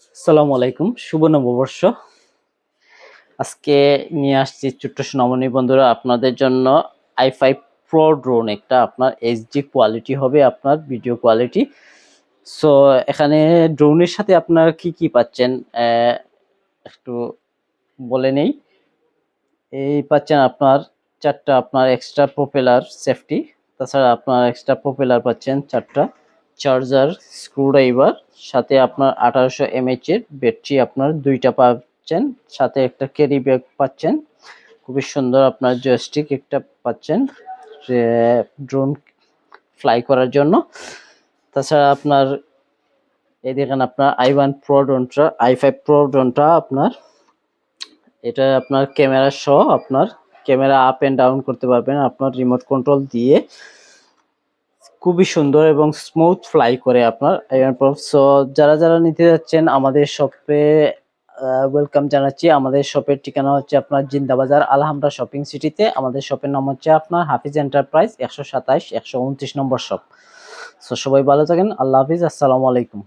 আসসালামু আলাইকুম, শুভ নববর্ষ। আজকে নিয়ে আসছি ছোট্ট সোনামণি বন্ধুরা আপনাদের জন্য i5 Pro ড্রোন। একটা আপনার এইচডি কোয়ালিটি হবে, আপনার ভিডিও কোয়ালিটি। সো এখানে ড্রোনের সাথে আপনার কি কি পাচ্ছেন একটু বলে নেই। এই পাচ্ছেন আপনার চারটা আপনার এক্সট্রা প্রপেলার সেফটি, তাছাড়া আপনার এক্সট্রা প্রপেলার পাচ্ছেন চারটা, চার্জার, স্ক্রুড্রাইভার, সাথে আপনার 1800 mAh এর ব্যাটারি আপনার দুইটা পাচ্ছেন, সাথে একটা ক্যারি ব্যাগ পাচ্ছেন, খুবই সুন্দর আপনার জয়স্টিক একটা পাচ্ছেন ড্রোন ফ্লাই করার জন্য। তাছাড়া আপনার এই দেখেন আপনার i5 Pro ড্রোনটা আপনার, এটা আপনার ক্যামেরা সহ আপনার ক্যামেরা আপ এন্ড ডাউন করতে পারবেন আপনার রিমোট কন্ট্রোল দিয়ে। খুবই সুন্দর এবং স্মুথ ফ্লাই করে আপনার i5 Pro। সো যারা যারা নিতে যাচ্ছেন আমাদের শপে ওয়েলকাম জানাচ্ছি। আমাদের শপের ঠিকানা হচ্ছে আপনার জিন্দাবাজার আলহামরা শপিং সিটিতে। আমাদের শপের নাম হচ্ছে আপনার হাফিজ এন্টারপ্রাইজ 127 129 নম্বর শপ। সো সবাই ভালো থাকেন, আল্লাহ হাফিজ, আসসালামু আলাইকুম।